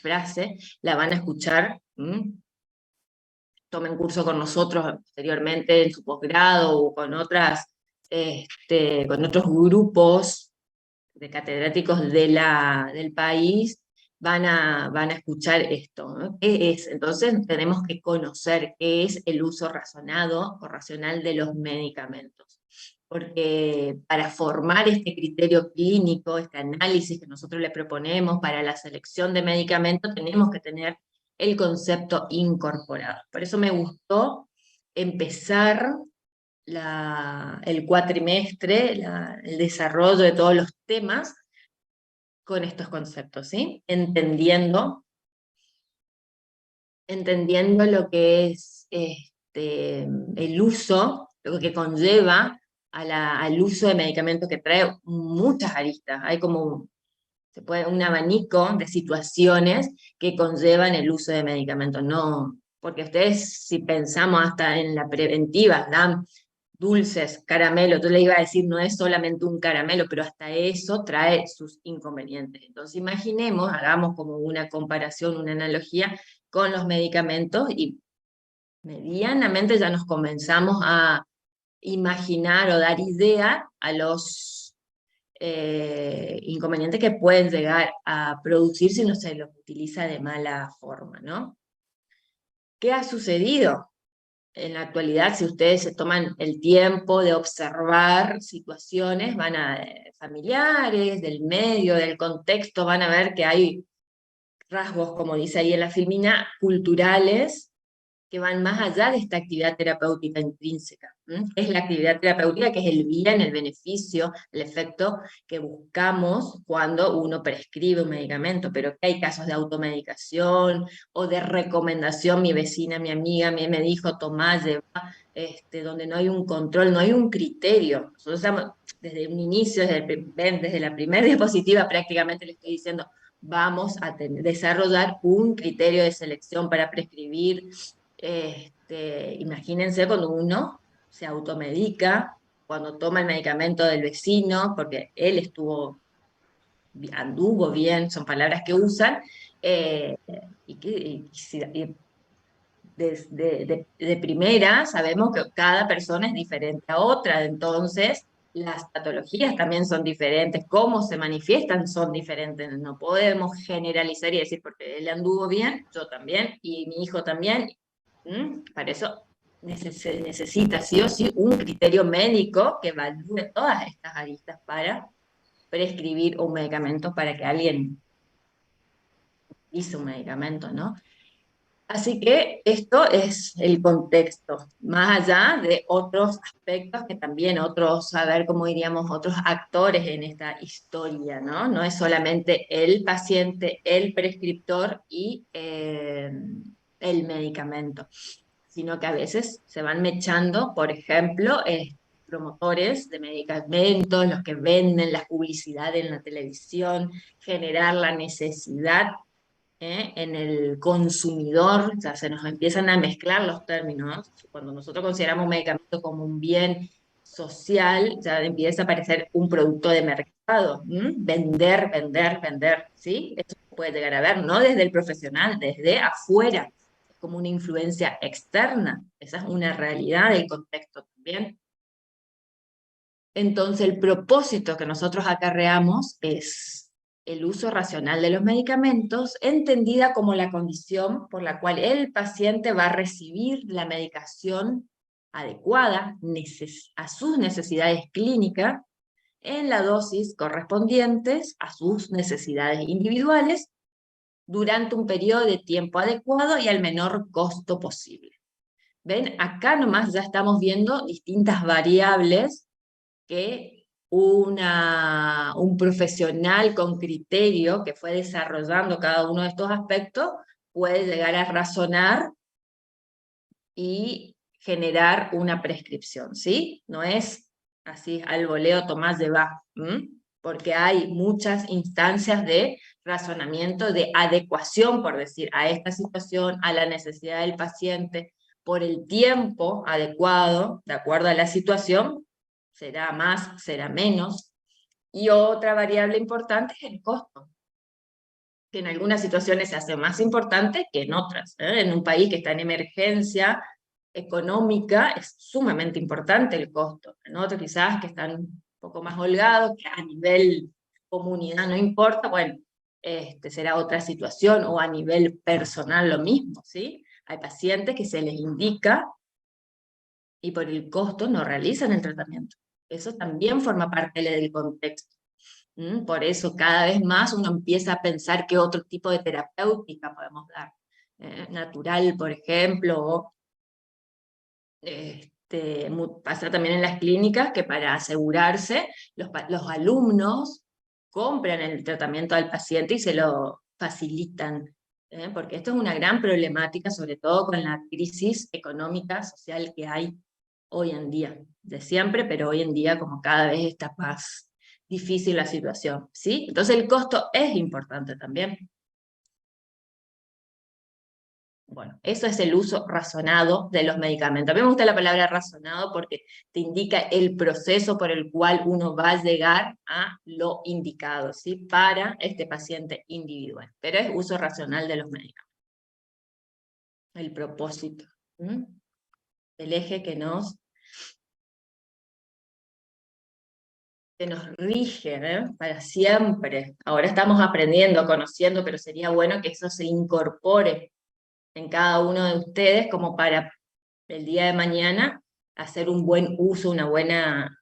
frase la van a escuchar, tomen curso con nosotros posteriormente en su posgrado o con con otros grupos de catedráticos del país, van a escuchar esto, ¿no? ¿Qué es? Entonces tenemos que conocer qué es el uso razonado o racional de los medicamentos. Porque para formar este criterio clínico, este análisis que nosotros le proponemos para la selección de medicamentos, tenemos que tener el concepto incorporado. Por eso me gustó empezar el cuatrimestre, el desarrollo de todos los temas con estos conceptos, ¿sí? Entendiendo lo que es el uso, lo que conlleva al uso de medicamentos, que trae muchas aristas. Hay como un abanico de situaciones que conllevan el uso de medicamentos. No, porque ustedes, si pensamos hasta en la preventiva, dan dulces, caramelo, tú le iba a decir, no es solamente un caramelo, pero hasta eso trae sus inconvenientes. Entonces imaginemos, hagamos como una comparación, una analogía con los medicamentos y medianamente ya nos comenzamos a imaginar o dar idea a los inconvenientes que pueden llegar a producir si no se los utiliza de mala forma, ¿no? ¿Qué ha sucedido? En la actualidad, si ustedes se toman el tiempo de observar situaciones, familiares, del medio, del contexto, van a ver que hay rasgos, como dice ahí en la filmina, culturales, que van más allá de esta actividad terapéutica intrínseca. Es la actividad terapéutica que es el bien, el beneficio, el efecto que buscamos cuando uno prescribe un medicamento, pero que hay casos de automedicación o de recomendación. Mi vecina, mi amiga me dijo, tomá, lleva, donde no hay un control, no hay un criterio. Nosotros estamos, desde un inicio, desde la primera diapositiva prácticamente le estoy diciendo, vamos a desarrollar un criterio de selección para prescribir. Imagínense cuando uno se automedica, cuando toma el medicamento del vecino, porque él anduvo bien, son palabras que usan, y de primera sabemos que cada persona es diferente a otra, entonces las patologías también son diferentes, cómo se manifiestan son diferentes, no podemos generalizar y decir, porque él anduvo bien, yo también, y mi hijo también. Para eso se necesita sí o sí un criterio médico que evalúe todas estas aristas para prescribir un medicamento, para que alguien hice un medicamento, ¿no? Así que esto es el contexto, más allá de otros aspectos que también otros, a ver cómo diríamos, otros actores en esta historia, ¿no? No es solamente el paciente, el prescriptor y el medicamento, sino que a veces se van mechando, por ejemplo, promotores de medicamentos, los que venden la publicidad en la televisión, generar la necesidad en el consumidor, o sea, se nos empiezan a mezclar los términos. Cuando nosotros consideramos medicamento como un bien social, ya empieza a aparecer un producto de mercado. Vender, vender, vender, ¿sí? Eso se puede llegar a ver, no desde el profesional, desde afuera, es como una influencia externa. Esa es una realidad del contexto también. Entonces, el propósito que nosotros acarreamos es el uso racional de los medicamentos, entendida como la condición por la cual el paciente va a recibir la medicación adecuada a sus necesidades clínicas en la dosis correspondientes a sus necesidades individuales durante un periodo de tiempo adecuado y al menor costo posible. ¿Ven? Acá nomás ya estamos viendo distintas variables que un profesional con criterio que fue desarrollando cada uno de estos aspectos puede llegar a razonar y generar una prescripción, ¿sí? No es así al voleo, tomás, llevá, porque hay muchas instancias de razonamiento, de adecuación, por decir, a esta situación, a la necesidad del paciente, por el tiempo adecuado, de acuerdo a la situación, será más, será menos. Y otra variable importante es el costo. que en algunas situaciones se hace más importante que en otras. En un país que está en emergencia económica es sumamente importante el costo. En otros quizás que están un poco más holgados, que a nivel comunidad no importa, bueno, será otra situación, o a nivel personal lo mismo, ¿sí? Hay pacientes que se les indica y por el costo no realizan el tratamiento. Eso también forma parte del contexto. Por eso cada vez más uno empieza a pensar qué otro tipo de terapéutica podemos dar. Natural, por ejemplo, o pasa también en las clínicas que para asegurarse, los alumnos compran el tratamiento al paciente y se lo facilitan, porque esto es una gran problemática, sobre todo con la crisis económica, social que hay hoy en día, de siempre, pero hoy en día como cada vez está más difícil la situación, ¿sí? Entonces el costo es importante también. Bueno, eso es el uso razonado de los medicamentos. A mí me gusta la palabra razonado porque te indica el proceso por el cual uno va a llegar a lo indicado, ¿sí? Para este paciente individual. Pero es uso racional de los medicamentos. El propósito. El eje que nos rige, para siempre. Ahora estamos aprendiendo, conociendo, pero sería bueno que eso se incorpore en cada uno de ustedes como para el día de mañana hacer un buen uso, una buena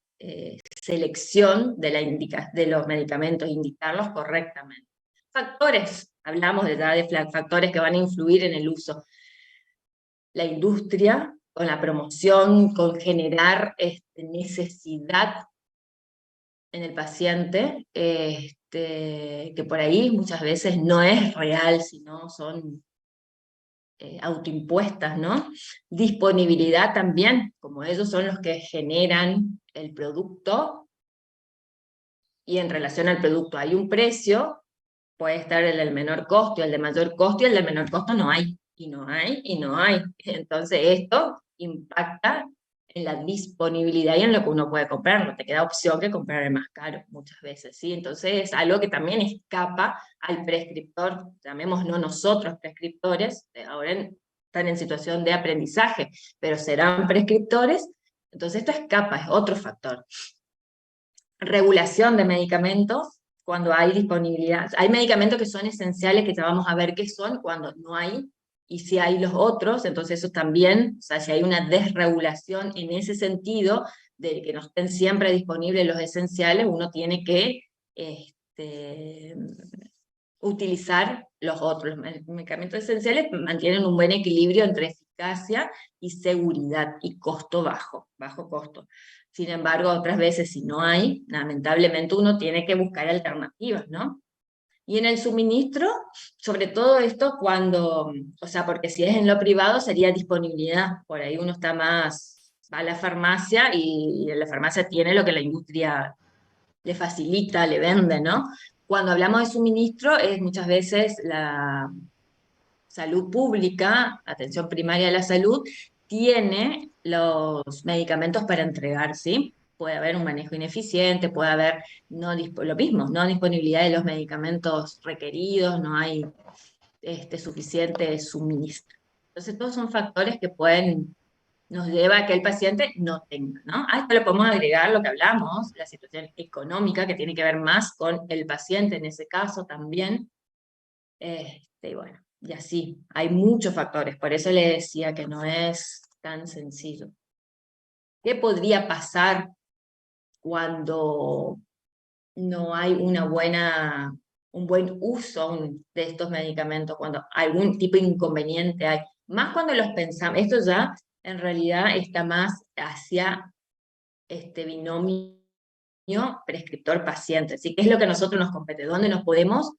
selección de los medicamentos, indicarlos correctamente. Factores, hablamos de factores que van a influir en el uso. La industria, con la promoción, con generar necesidad en el paciente, que por ahí muchas veces no es real, sino son autoimpuestas, ¿no? Disponibilidad también, como ellos son los que generan el producto, y en relación al producto hay un precio, puede estar el del menor costo y el de mayor costo, y el de menor costo no hay, y no hay, y no hay. Entonces esto impacta en la disponibilidad y en lo que uno puede comprar, no te queda opción que comprar el más caro muchas veces, ¿sí? Entonces es algo que también escapa al prescriptor, llamémoslo nosotros prescriptores, ahora están en situación de aprendizaje, pero serán prescriptores, entonces esto escapa, es otro factor. Regulación de medicamentos, cuando hay disponibilidad. Hay medicamentos que son esenciales, que ya vamos a ver qué son cuando no hay, y si hay los otros, entonces eso también, o sea, si hay una desregulación en ese sentido, de que no estén siempre disponibles los esenciales, uno tiene que utilizar los otros. Los medicamentos esenciales mantienen un buen equilibrio entre eficacia y seguridad y costo bajo, bajo costo. Sin embargo, otras veces si no hay, lamentablemente uno tiene que buscar alternativas, ¿no? Y en el suministro, sobre todo esto cuando, o sea, porque si es en lo privado sería disponibilidad, por ahí uno está más, va a la farmacia y la farmacia tiene lo que la industria le facilita, le vende, ¿no? Cuando hablamos de suministro es muchas veces la salud pública, atención primaria de la salud, tiene los medicamentos para entregar, ¿sí? Puede haber un manejo ineficiente, puede haber lo mismo, no disponibilidad de los medicamentos requeridos, no hay suficiente suministro. Entonces, todos son factores que nos lleva a que el paciente no tenga, ¿no? A esto le podemos agregar lo que hablamos, la situación económica, que tiene que ver más con el paciente en ese caso también. Bueno, y así, hay muchos factores, por eso le decía que no es tan sencillo. ¿Qué podría pasar cuando no hay un buen uso de estos medicamentos, cuando algún tipo de inconveniente hay? Más cuando los pensamos, esto ya en realidad está más hacia este binomio prescriptor-paciente, ¿sí? ¿Qué es lo que a nosotros nos compete? ¿Dónde nos podemos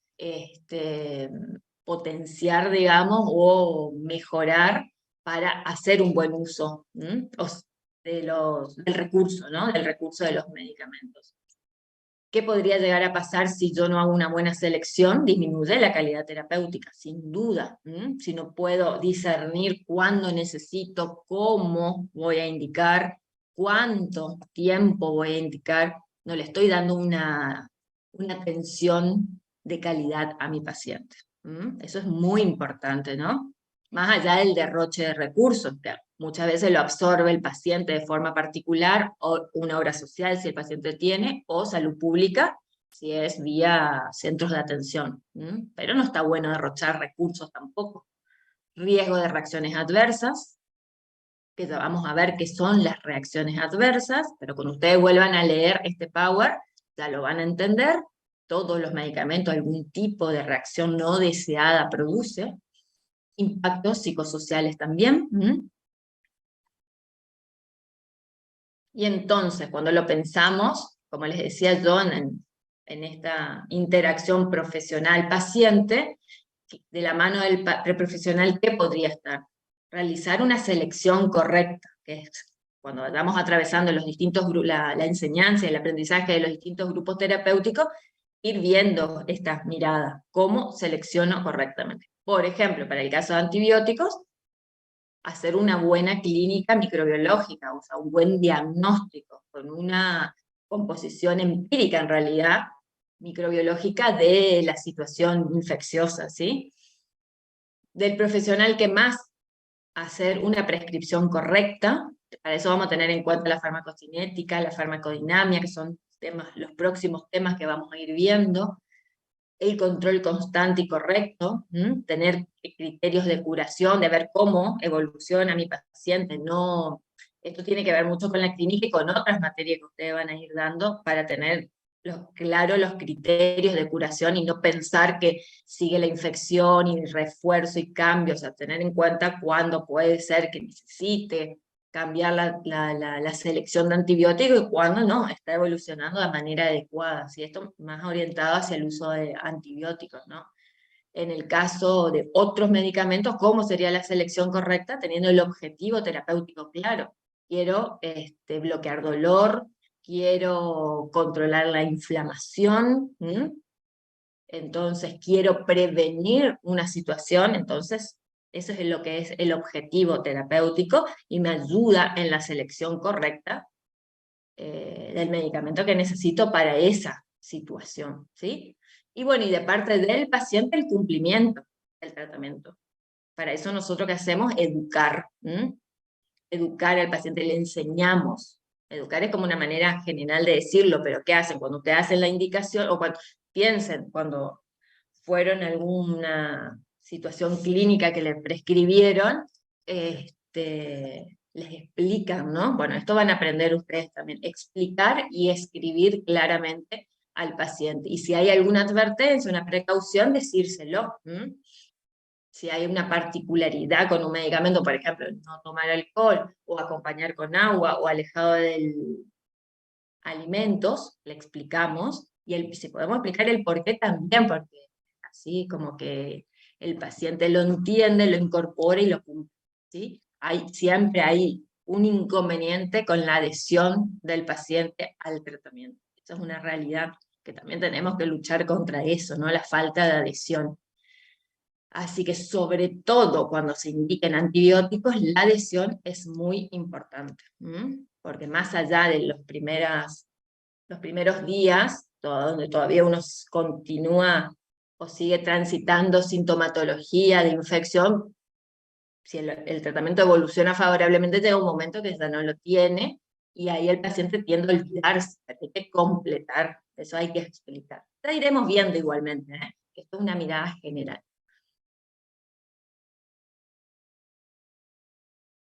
potenciar, digamos, o mejorar para hacer un buen uso del recurso, ¿no? Del recurso de los medicamentos? ¿Qué podría llegar a pasar si yo no hago una buena selección? Disminuye la calidad terapéutica, sin duda. Si no puedo discernir cuándo necesito, cómo voy a indicar, cuánto tiempo voy a indicar, no le estoy dando una atención de calidad a mi paciente. Eso es muy importante, ¿no? Más allá del derroche de recursos, que muchas veces lo absorbe el paciente de forma particular, o una obra social si el paciente tiene, o salud pública si es vía centros de atención. Pero no está bueno derrochar recursos tampoco. Riesgo de reacciones adversas, que ya vamos a ver qué son las reacciones adversas, pero cuando ustedes vuelvan a leer este Power, ya lo van a entender. Todos los medicamentos algún tipo de reacción no deseada produce. Impactos psicosociales también. Y entonces, cuando lo pensamos, como les decía yo, en esta interacción profesional-paciente, de la mano del profesional, ¿qué podría estar? Realizar una selección correcta, que es cuando vayamos atravesando los distintos la enseñanza y el aprendizaje de los distintos grupos terapéuticos, ir viendo estas miradas, cómo selecciono correctamente. Por ejemplo, para el caso de antibióticos, hacer una buena clínica microbiológica, o sea, un buen diagnóstico, con una composición empírica en realidad, microbiológica de la situación infecciosa, ¿sí? Del profesional que más hacer una prescripción correcta, para eso vamos a tener en cuenta la farmacocinética, la farmacodinamia, que son temas, los próximos temas que vamos a ir viendo, el control constante y correcto, tener criterios de curación, de ver cómo evoluciona mi paciente. No, esto tiene que ver mucho con la clínica y con otras materias que ustedes van a ir dando para tener claro los criterios de curación y no pensar que sigue la infección y refuerzo y cambio, o sea, tener en cuenta cuándo puede ser que necesite cambiar la selección de antibióticos y cuándo no, está evolucionando de manera adecuada. ¿Sí? Esto más orientado hacia el uso de antibióticos, ¿no? En el caso de otros medicamentos, ¿cómo sería la selección correcta? Teniendo el objetivo terapéutico claro. Quiero bloquear dolor, quiero controlar la inflamación, entonces quiero prevenir una situación, entonces eso es lo que es el objetivo terapéutico y me ayuda en la selección correcta del medicamento que necesito para esa situación, ¿sí? Y bueno, y de parte del paciente el cumplimiento del tratamiento. Para eso nosotros ¿qué hacemos? Educar, educar al paciente, le enseñamos. Educar es como una manera general de decirlo, pero ¿qué hacen? Cuando te hacen la indicación, o cuando piensen, cuando fueron alguna situación clínica que le prescribieron, les explican, ¿no? Bueno, esto van a aprender ustedes también, explicar y escribir claramente al paciente. Y si hay alguna advertencia, una precaución, decírselo. Si hay una particularidad con un medicamento, por ejemplo, no tomar alcohol, o acompañar con agua, o alejado de alimentos, le explicamos, y si podemos explicar el por qué también, porque así como que el paciente lo entiende, lo incorpora y lo cumple, ¿sí? Siempre hay un inconveniente con la adhesión del paciente al tratamiento. Eso es una realidad que también tenemos que luchar contra eso, ¿no? La falta de adhesión. Así que sobre todo cuando se indiquen antibióticos, la adhesión es muy importante, porque más allá de los primeros días, donde todavía uno continúa o sigue transitando sintomatología de infección, si el tratamiento evoluciona favorablemente, llega un momento que ya no lo tiene, y ahí el paciente tiende a olvidarse, hay que completar, eso hay que explicar. Ya iremos viendo igualmente, esto es una mirada general.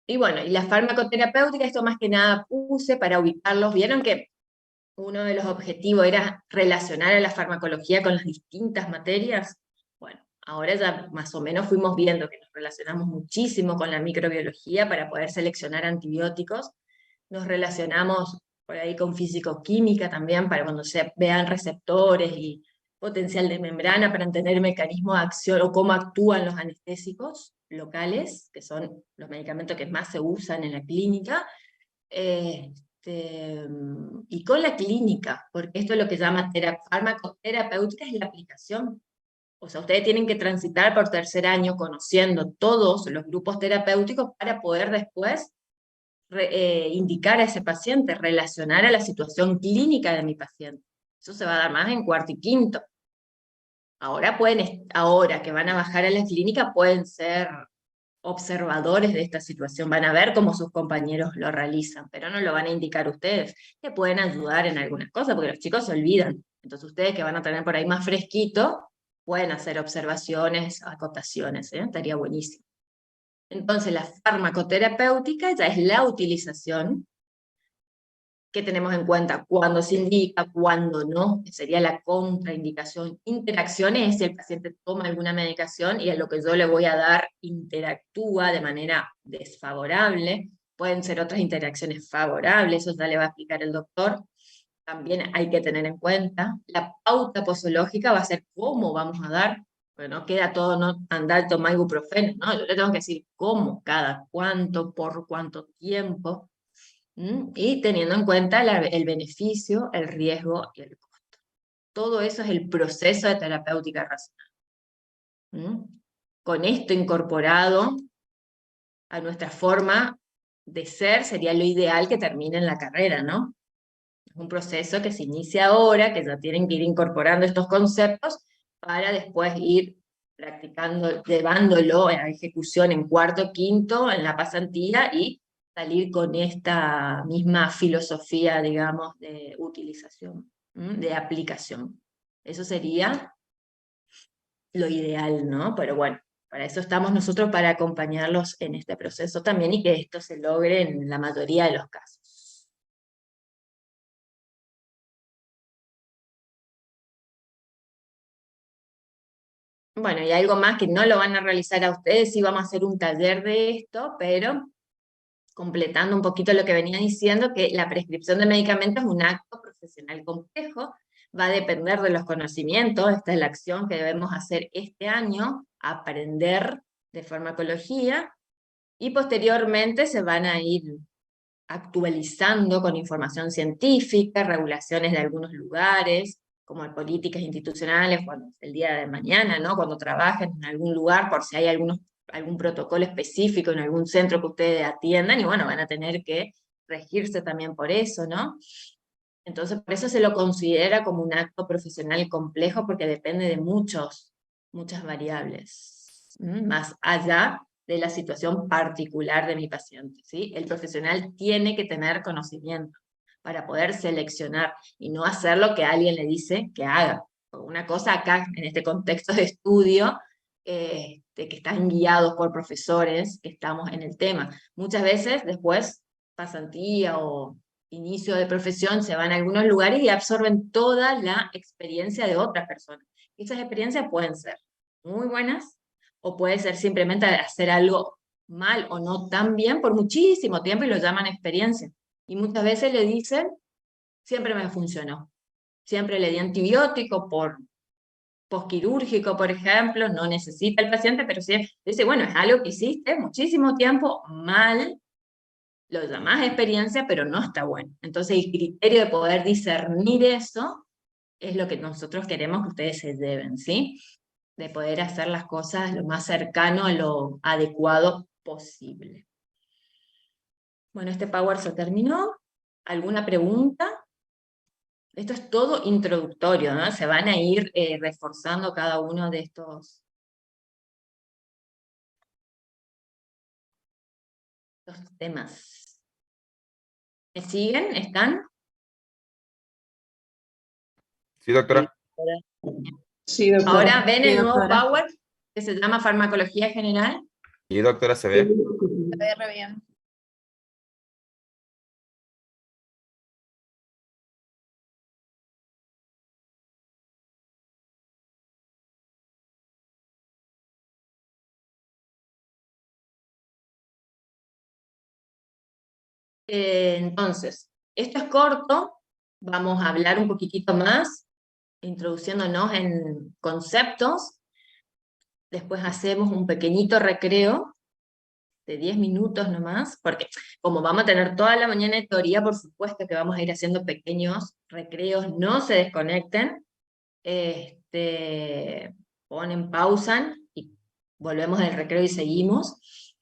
Y bueno, y la farmacoterapéutica, esto más que nada puse para ubicarlos. Vieron que uno de los objetivos era relacionar a la farmacología con las distintas materias. Bueno, ahora ya más o menos fuimos viendo que nos relacionamos muchísimo con la microbiología para poder seleccionar antibióticos. Nos relacionamos por ahí con físico-química también, para cuando se vean receptores y potencial de membrana, para entender el mecanismo de acción o cómo actúan los anestésicos locales, que son los medicamentos que más se usan en la clínica, y con la clínica, porque esto es lo que llama farmacoterapéutica, es la aplicación. O sea, ustedes tienen que transitar por tercer año conociendo todos los grupos terapéuticos para poder después indicar a ese paciente, relacionar a la situación clínica de mi paciente. Eso se va a dar más en cuarto y quinto. ahora que van a bajar a la clínica, pueden ser observadores de esta situación, van a ver cómo sus compañeros lo realizan, pero no lo van a indicar ustedes, que pueden ayudar en algunas cosas, porque los chicos se olvidan. Entonces ustedes que van a tener por ahí más fresquito, pueden hacer observaciones, acotaciones, ¿eh? Estaría buenísimo. Entonces la farmacoterapéutica ya es la utilización que tenemos en cuenta cuando se indica, cuando no, que sería la contraindicación. Interacciones es si el paciente toma alguna medicación y a lo que yo le voy a dar interactúa de manera desfavorable. Pueden ser otras interacciones favorables, eso ya le va a explicar el doctor. También hay que tener en cuenta, la pauta posológica va a ser cómo vamos a dar, bueno, no queda todo, no andar tomar ibuprofeno, ¿no? Yo le tengo que decir cómo, cada cuánto, por cuánto tiempo, y teniendo en cuenta el beneficio, el riesgo y el costo. Todo eso es el proceso de terapéutica racional. Con esto incorporado a nuestra forma de ser, sería lo ideal que termine en la carrera, ¿no? Es un proceso que se inicia ahora, que ya tienen que ir incorporando estos conceptos para después ir practicando, llevándolo a ejecución en cuarto, quinto, en la pasantía y salir con esta misma filosofía, digamos, de utilización, de aplicación. Eso sería lo ideal, ¿no? Pero bueno, para eso estamos nosotros, para acompañarlos en este proceso también y que esto se logre en la mayoría de los casos. Bueno, y algo más que no lo van a realizar a ustedes, sí vamos a hacer un taller de esto, pero completando un poquito lo que venía diciendo, que la prescripción de medicamentos es un acto profesional complejo, va a depender de los conocimientos, esta es la acción que debemos hacer este año, aprender de farmacología, y posteriormente se van a ir actualizando con información científica, regulaciones de algunos lugares, como políticas institucionales, cuando el día de mañana, ¿no? Cuando trabajen en algún lugar, por si hay algún protocolo específico en algún centro que ustedes atiendan, y bueno, van a tener que regirse también por eso, ¿no? Entonces, por eso se lo considera como un acto profesional complejo, porque depende de muchas variables, más allá de la situación particular de mi paciente, ¿sí? El profesional tiene que tener conocimiento para poder seleccionar y no hacer lo que alguien le dice que haga. Una cosa acá, en este contexto de estudio, de que están guiados por profesores, que estamos en el tema. Muchas veces después, pasantía o inicio de profesión, se van a algunos lugares y absorben toda la experiencia de otras personas. Esas experiencias pueden ser muy buenas, o puede ser simplemente hacer algo mal o no tan bien por muchísimo tiempo y lo llaman experiencia. Y muchas veces le dicen, siempre me funcionó. Siempre le di antibiótico por posquirúrgico, por ejemplo, no necesita el paciente, pero sí dice, bueno, es algo que hiciste muchísimo tiempo mal, lo llamás experiencia, pero no está bueno. Entonces el criterio de poder discernir eso es lo que nosotros queremos que ustedes se lleven, ¿sí? De poder hacer las cosas lo más cercano a lo adecuado posible. Bueno, este Power se terminó. ¿Alguna pregunta? Esto es todo introductorio, ¿no? Se van a ir reforzando cada uno de estos temas. ¿Me siguen? ¿Están? Sí, doctora. Sí, doctora. Ahora ven Sí, el nuevo doctora. Power que se llama farmacología general. Y doctora, ¿se Sí, ve? se ve re bien. Entonces, esto es corto, vamos a hablar un poquitito más, introduciéndonos en conceptos, después hacemos un pequeñito recreo de 10 minutos nomás, porque como vamos a tener toda la mañana de teoría, por supuesto que vamos a ir haciendo pequeños recreos, no se desconecten, ponen, pausan, y volvemos al recreo y seguimos.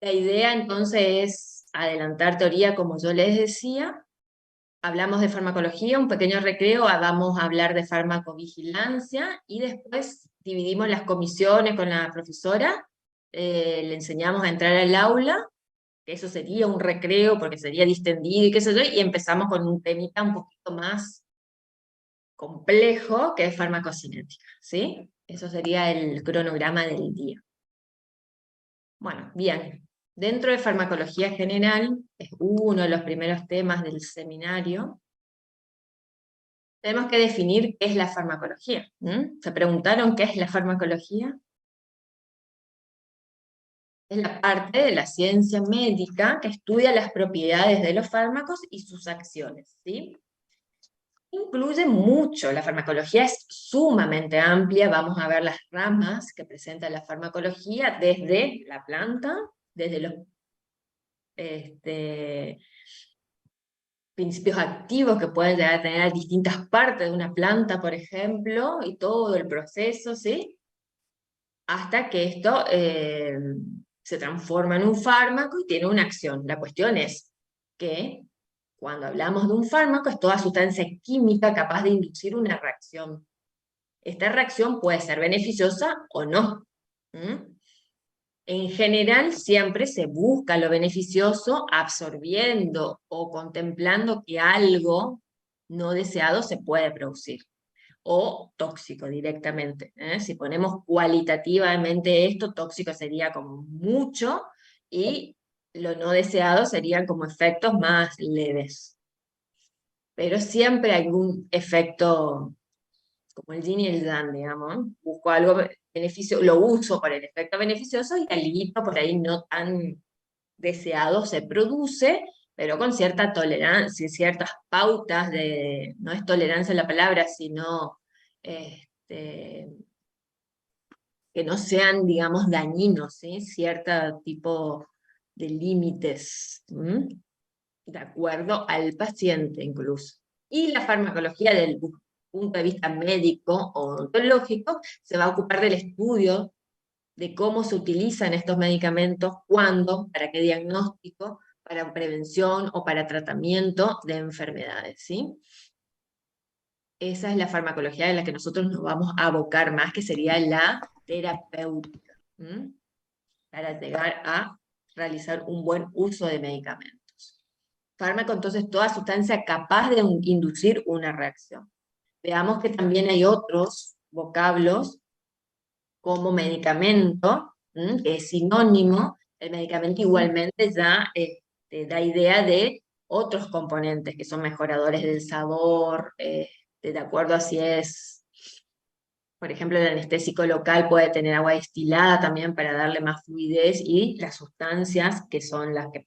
La idea entonces es adelantar teoría, como yo les decía, hablamos de farmacología, un pequeño recreo, vamos a hablar de farmacovigilancia, y después dividimos las comisiones con la profesora, le enseñamos a entrar al aula, que eso sería un recreo porque sería distendido y qué sé yo, y empezamos con un temita un poquito más complejo, que es farmacocinética, ¿sí? Eso sería el cronograma del día. Bueno, bien. Dentro de farmacología general, es uno de los primeros temas del seminario, tenemos que definir qué es la farmacología. ¿Se preguntaron qué es la farmacología? Es la parte de la ciencia médica que estudia las propiedades de los fármacos y sus acciones, ¿sí? Incluye mucho, la farmacología es sumamente amplia, vamos a ver las ramas que presenta la farmacología desde la planta, desde los principios activos que pueden llegar a tener distintas partes de una planta, por ejemplo, y todo el proceso, ¿sí? Hasta que esto se transforma en un fármaco y tiene una acción. La cuestión es que cuando hablamos de un fármaco es toda sustancia química capaz de inducir una reacción. Esta reacción puede ser beneficiosa o no. En general siempre se busca lo beneficioso absorbiendo o contemplando que algo no deseado se puede producir, o tóxico directamente. Si ponemos cualitativamente esto, tóxico sería como mucho, y lo no deseado serían como efectos más leves. Pero siempre hay un efecto, como el yin y el yang, digamos. Busco algo beneficio, lo uso por el efecto beneficioso, y algo por ahí no tan deseado se produce, pero con cierta tolerancia, ciertas pautas de, no es tolerancia la palabra, sino que no sean, digamos, dañinos, ¿sí? Cierto tipo de límites, de acuerdo al paciente incluso. Y la farmacología desde el punto de vista médico o ontológico se va a ocupar del estudio de cómo se utilizan estos medicamentos, cuándo, para qué diagnóstico, para prevención o para tratamiento de enfermedades, ¿sí? Esa es la farmacología de la que nosotros nos vamos a abocar más, que sería la terapéutica, para llegar a realizar un buen uso de medicamentos. Fármaco, entonces, toda sustancia capaz de inducir una reacción. Veamos que también hay otros vocablos como medicamento, que es sinónimo. El medicamento igualmente ya da idea de otros componentes que son mejoradores del sabor, de acuerdo a si es, por ejemplo, el anestésico local puede tener agua destilada también para darle más fluidez, y las sustancias que son las que,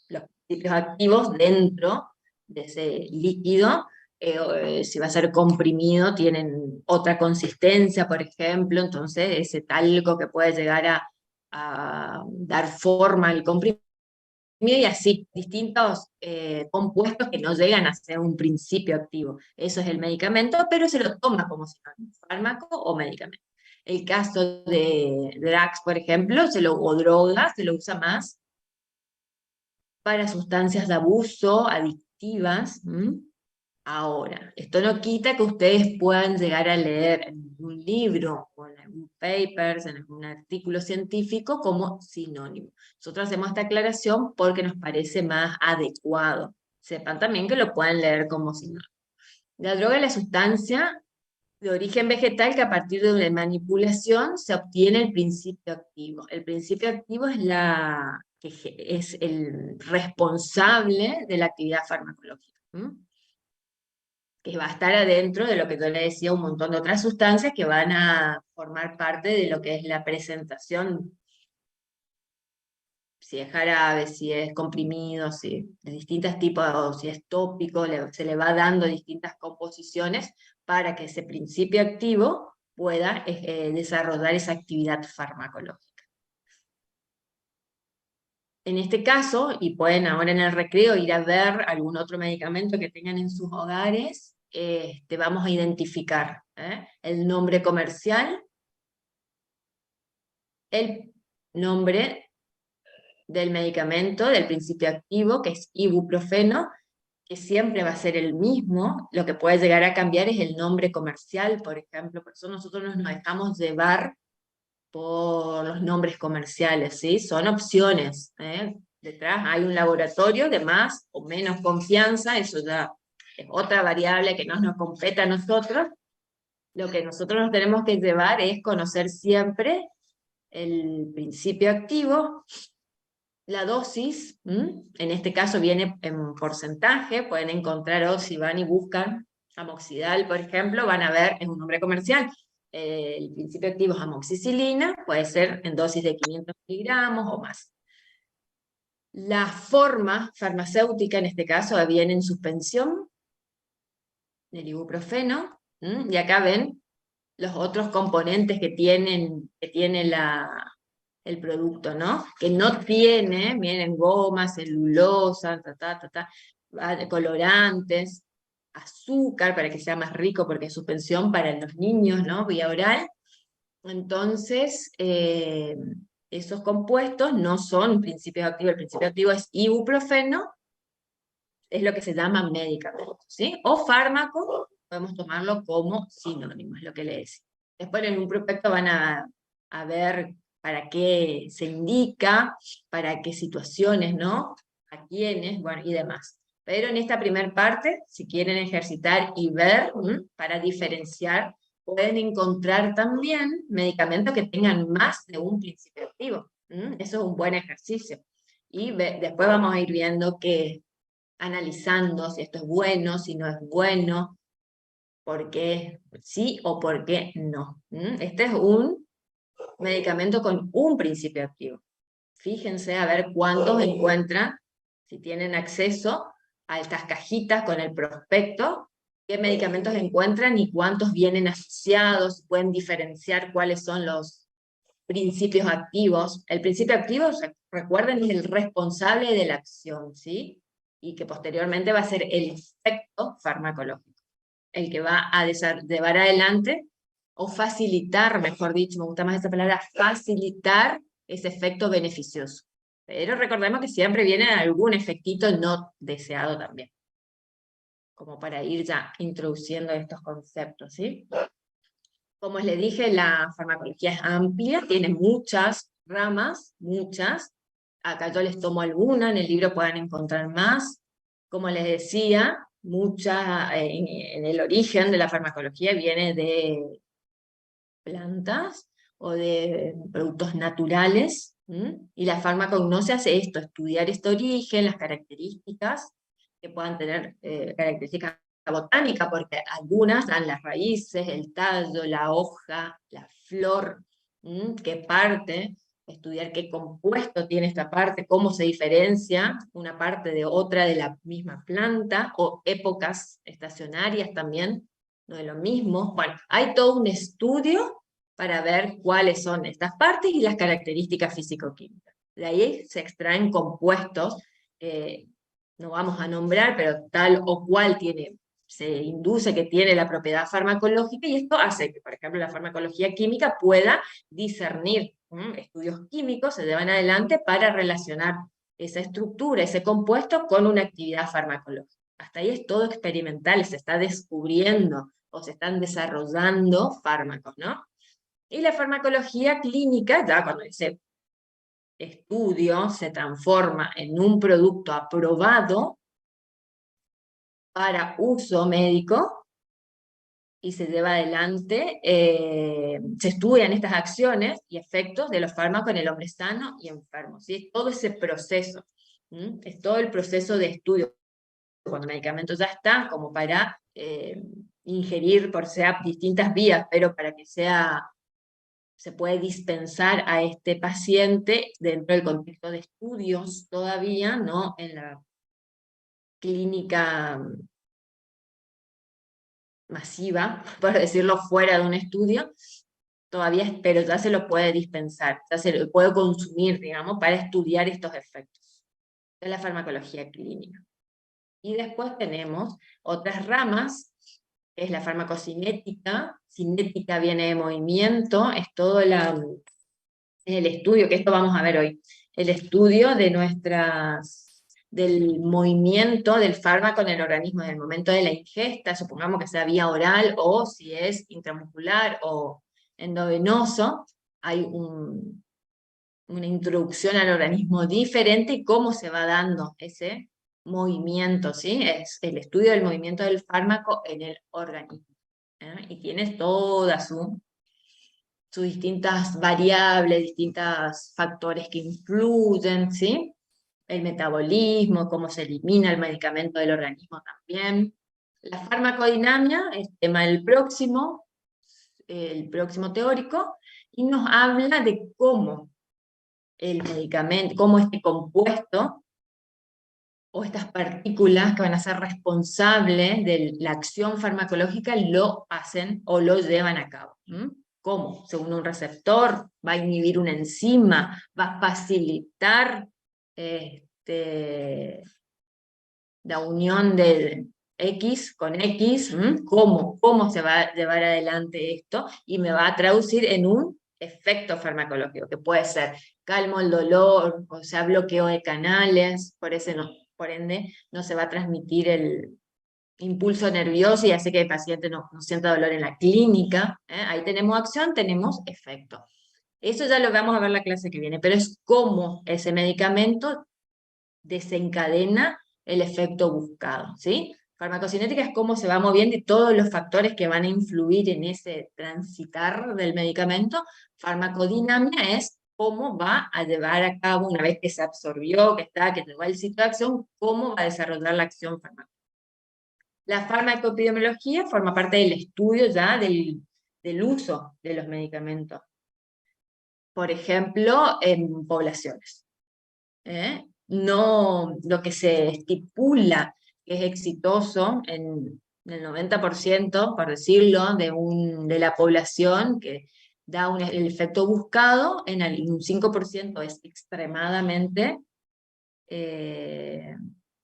los principios activos dentro de ese líquido, si va a ser comprimido, tienen otra consistencia, por ejemplo, entonces ese talco que puede llegar a dar forma al comprimido, y así, distintos compuestos que no llegan a ser un principio activo. Eso es el medicamento, pero se lo toma como si fuera un fármaco o medicamento. El caso de drugs, por ejemplo, o drogas, se lo usa más para sustancias de abuso, adictivas. Ahora, esto no quita que ustedes puedan llegar a leer en un libro o en algún papers, en algún artículo científico como sinónimo. Nosotros hacemos esta aclaración porque nos parece más adecuado. Sepan también que lo pueden leer como sinónimo. La droga es la sustancia de origen vegetal que a partir de una manipulación se obtiene el principio activo. El principio activo es el responsable de la actividad farmacológica. Que va a estar adentro de lo que yo le decía, un montón de otras sustancias que van a formar parte de lo que es la presentación, si es jarabe, si es comprimido, si de distintos tipos, o si es tópico, se le va dando distintas composiciones para que ese principio activo pueda desarrollar esa actividad farmacológica. En este caso, y pueden ahora en el recreo ir a ver algún otro medicamento que tengan en sus hogares, vamos a identificar el nombre comercial, el nombre del medicamento, del principio activo, que es ibuprofeno, que siempre va a ser el mismo. Lo que puede llegar a cambiar es el nombre comercial, por ejemplo. Por eso nosotros nos dejamos llevar por los nombres comerciales, ¿sí? Son opciones, ¿eh? Detrás hay un laboratorio de más o menos confianza, eso ya es otra variable que no nos compete a nosotros. Lo que nosotros nos tenemos que llevar es conocer siempre el principio activo, la dosis, en este caso viene en porcentaje, pueden encontrar, o si van y buscan amoxidal, por ejemplo, van a ver, es un nombre comercial, el principio activo es amoxicilina, puede ser en dosis de 500 miligramos o más. La forma farmacéutica, en este caso, viene en suspensión, el ibuprofeno, y acá ven los otros componentes que tiene el producto, ¿no? Que no tiene, miren, goma, celulosa, colorantes, azúcar para que sea más rico, porque es suspensión para los niños, ¿no? Vía oral. Entonces, esos compuestos no son principios activos, el principio activo es ibuprofeno, es lo que se llama medicamento, ¿sí? O fármaco, podemos tomarlo como sinónimo, es lo que le decía. Después en un prospecto van a ver para qué se indica, para qué situaciones, ¿no? A quiénes, bueno, y demás. Pero en esta primera parte, si quieren ejercitar y ver, para diferenciar, pueden encontrar también medicamentos que tengan más de un principio activo. Eso es un buen ejercicio. Y después vamos a ir viendo que analizando si esto es bueno, si no es bueno, por qué sí o por qué no. Este es un medicamento con un principio activo. Fíjense a ver cuántos encuentran, si tienen acceso a estas cajitas con el prospecto, qué medicamentos encuentran y cuántos vienen asociados, pueden diferenciar cuáles son los principios activos. El principio activo, recuerden, es el responsable de la acción, ¿sí? Y que posteriormente va a ser el efecto farmacológico, el que va a llevar adelante, o facilitar, mejor dicho, me gusta más esa palabra, facilitar ese efecto beneficioso. Pero recordemos que siempre viene algún efectito no deseado también, como para ir ya introduciendo estos conceptos, ¿sí? Como les dije, la farmacología es amplia, tiene muchas ramas, muchas. Acá yo les tomo alguna, en el libro pueden encontrar más. Como les decía, en el origen de la farmacología viene de plantas o de productos naturales, y la farmacognosia hace esto, estudiar este origen, las características que puedan tener características botánicas, porque algunas dan las raíces, el tallo, la hoja, la flor, qué parte, estudiar qué compuesto tiene esta parte, cómo se diferencia una parte de otra de la misma planta, o épocas estacionarias también, no es lo mismo. Bueno, hay todo un estudio para ver cuáles son estas partes y las características físico-químicas. De ahí se extraen compuestos, no vamos a nombrar, pero tal o cual se induce que tiene la propiedad farmacológica, y esto hace que, por ejemplo, la farmacología química pueda discernir. Estudios químicos se llevan adelante para relacionar esa estructura, ese compuesto, con una actividad farmacológica. Hasta ahí es todo experimental, se está descubriendo o se están desarrollando fármacos, ¿no? Y la farmacología clínica, ya cuando ese estudio se transforma en un producto aprobado para uso médico y se lleva adelante, se estudian estas acciones y efectos de los fármacos en el hombre sano y enfermo, ¿sí? Es todo ese proceso, es todo el proceso de estudio, cuando el medicamento ya está, como para ingerir por distintas vías, pero para que se puede dispensar a este paciente dentro del contexto de estudios todavía, no en la clínica masiva, por decirlo, fuera de un estudio, todavía, pero ya se lo puede dispensar, ya se lo puede consumir, digamos, para estudiar estos efectos de la farmacología clínica. Y después tenemos otras ramas, que es la farmacocinética. Cinética viene de movimiento, es todo el estudio, que esto vamos a ver hoy, el estudio de nuestras del movimiento del fármaco en el organismo, en el momento de la ingesta, supongamos que sea vía oral, o si es intramuscular o endovenoso, hay una introducción al organismo diferente y cómo se va dando ese movimiento, ¿sí? Es el estudio del movimiento del fármaco en el organismo, ¿eh? Y tiene todas sus distintas variables, distintos factores que influyen, ¿sí? El metabolismo, cómo se elimina el medicamento del organismo también. La farmacodinamia es tema del el próximo teórico, y nos habla de cómo el medicamento, cómo este compuesto o estas partículas que van a ser responsables de la acción farmacológica lo hacen o lo llevan a cabo. ¿Cómo? Según un receptor, va a inhibir una enzima, va a facilitar la unión de X con X, cómo se va a llevar adelante esto, y me va a traducir en un efecto farmacológico, que puede ser calmo el dolor, o sea, bloqueo de canales, por ende no se va a transmitir el impulso nervioso y hace que el paciente no sienta dolor en la clínica. Ahí tenemos acción, tenemos efecto. Eso ya lo vamos a ver la clase que viene, pero es cómo ese medicamento desencadena el efecto buscado, ¿sí? Farmacocinética es cómo se va moviendo y todos los factores que van a influir en ese transitar del medicamento. Farmacodinamia es cómo va a llevar a cabo, una vez que se absorbió, que llegó al sitio de acción, cómo va a desarrollar la acción farmacológica. La farmacoepidemiología forma parte del estudio ya del uso de los medicamentos. Por ejemplo, en poblaciones. No lo que se estipula que es exitoso en el 90%, por decirlo, de la población, que da el efecto buscado, en un 5% es extremadamente, el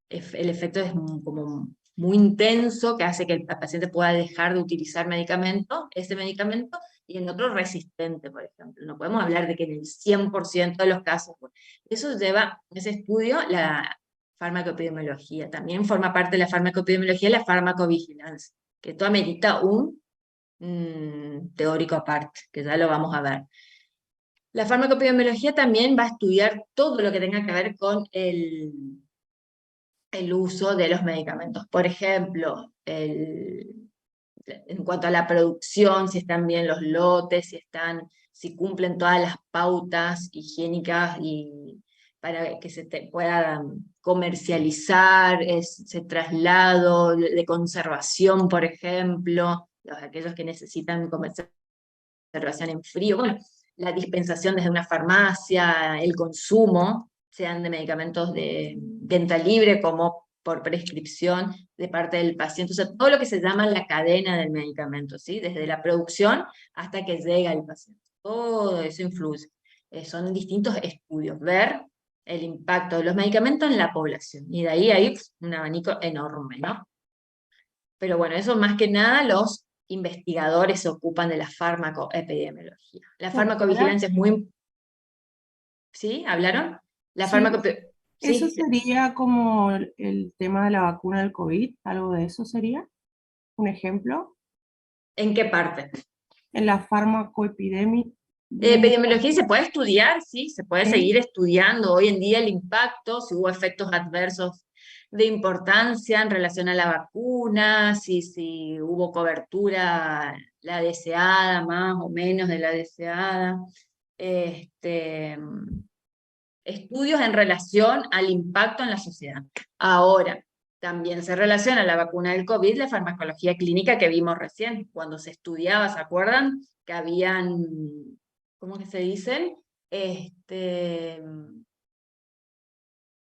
efecto es como muy intenso, que hace que el paciente pueda dejar de utilizar ese medicamento, y en otro resistente, por ejemplo. No podemos hablar de que en el 100% de los casos. Eso lleva, ese estudio, la farmacoepidemiología. También forma parte de la farmacoepidemiología la farmacovigilancia, que esto amerita un teórico aparte, que ya lo vamos a ver. La farmacoepidemiología también va a estudiar todo lo que tenga que ver con el uso de los medicamentos. Por ejemplo, en cuanto a la producción, si están bien los lotes, si cumplen todas las pautas higiénicas y para que se pueda comercializar, ese traslado de conservación, por ejemplo, aquellos que necesitan conservación en frío, bueno, la dispensación desde una farmacia, el consumo, sean de medicamentos de venta libre como por prescripción de parte del paciente. O sea, todo lo que se llama la cadena del medicamento, ¿sí? Desde la producción hasta que llega al paciente. Todo eso influye. Son distintos estudios. Ver el impacto de los medicamentos en la población. Y de ahí hay un abanico enorme, ¿no? Pero bueno, eso más que nada los investigadores se ocupan de la farmacoepidemiología. La farmacovigilancia es muy... ¿Sí? ¿Hablaron? La Sí, Sí, eso sería como el tema de la vacuna del COVID, algo de eso sería, un ejemplo, ¿en qué parte? en la farmacoepidemia. Epidemiología se puede estudiar, sí, se puede Sí. seguir estudiando hoy en día el impacto, si hubo efectos adversos de importancia en relación a la vacuna, si hubo cobertura la deseada, más o menos de la deseada. Estudios en relación al impacto en la sociedad. Ahora, también se relaciona la vacuna del COVID, la farmacología clínica que vimos recién, cuando se estudiaba, ¿se acuerdan? Que habían, ¿cómo que se dicen?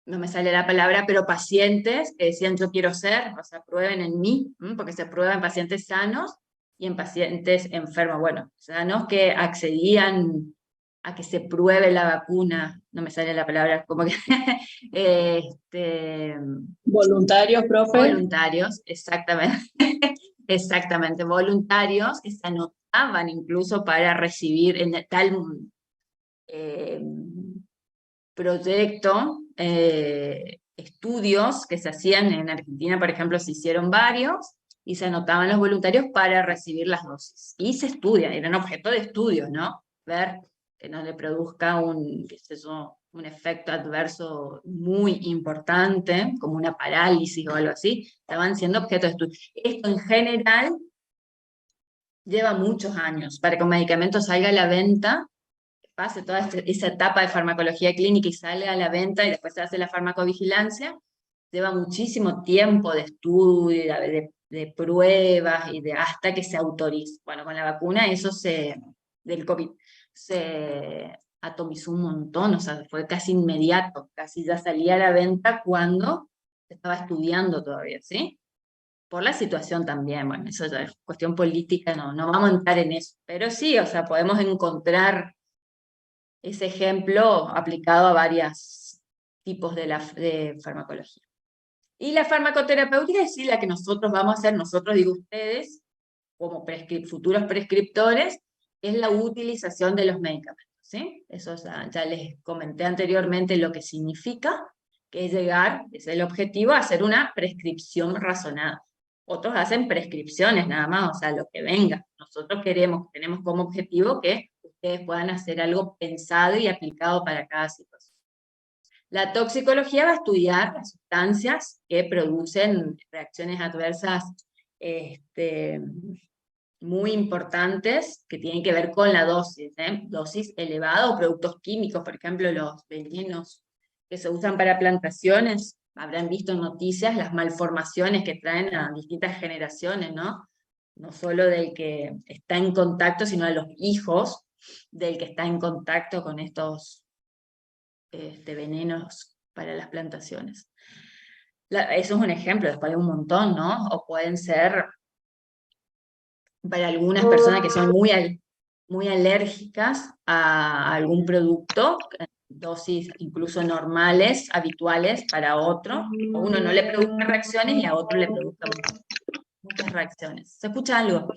No me sale la palabra, pero pacientes que decían yo quiero ser, o sea, prueben en mí, porque se prueba en pacientes sanos y en pacientes enfermos, bueno, sanos que accedían a que se pruebe la vacuna, no me sale la palabra, como que Voluntarios, profe. voluntarios, exactamente, exactamente, voluntarios que se anotaban incluso para recibir en tal proyecto, estudios que se hacían en Argentina, por ejemplo, se hicieron varios, y se anotaban los voluntarios para recibir las dosis. Y se estudian, eran objeto de estudio, ¿no? Ver que no le produzca un efecto adverso muy importante, como una parálisis o algo así, estaban siendo objeto de estudio. Esto en general lleva muchos años para que un medicamento salga a la venta, pase toda esa etapa de farmacología clínica y sale a la venta y después se hace la farmacovigilancia, lleva muchísimo tiempo de estudio, de pruebas y hasta que se autoriza. Bueno, con la vacuna del COVID se atomizó un montón, o sea, fue casi inmediato, casi ya salía a la venta cuando se estaba estudiando todavía, ¿sí? Por la situación también, bueno, eso ya es cuestión política, no vamos a entrar en eso, pero sí, o sea, podemos encontrar ese ejemplo aplicado a varios tipos de farmacología. Y la farmacoterapéutica es sí la que nosotros vamos a hacer, nosotros digo ustedes, como futuros prescriptores, es la utilización de los medicamentos, ¿sí? Eso ya les comenté anteriormente lo que significa, que es llegar, es el objetivo, a hacer una prescripción razonada. Otros hacen prescripciones nada más, o sea, lo que venga. Nosotros tenemos como objetivo que ustedes puedan hacer algo pensado y aplicado para cada situación. La toxicología va a estudiar las sustancias que producen reacciones adversas muy importantes que tienen que ver con la dosis, dosis elevada o productos químicos, por ejemplo, los venenos que se usan para plantaciones. Habrán visto en noticias las malformaciones que traen a distintas generaciones, ¿no? No solo del que está en contacto, sino a los hijos del que está en contacto con estos venenos para las plantaciones. Eso es un ejemplo, después hay un montón, ¿no? O pueden ser para algunas personas que son muy alérgicas a algún producto, dosis incluso normales, habituales para otro. A uno no le produzca reacciones y a otro le produzca muchas reacciones. ¿Se escucha algo?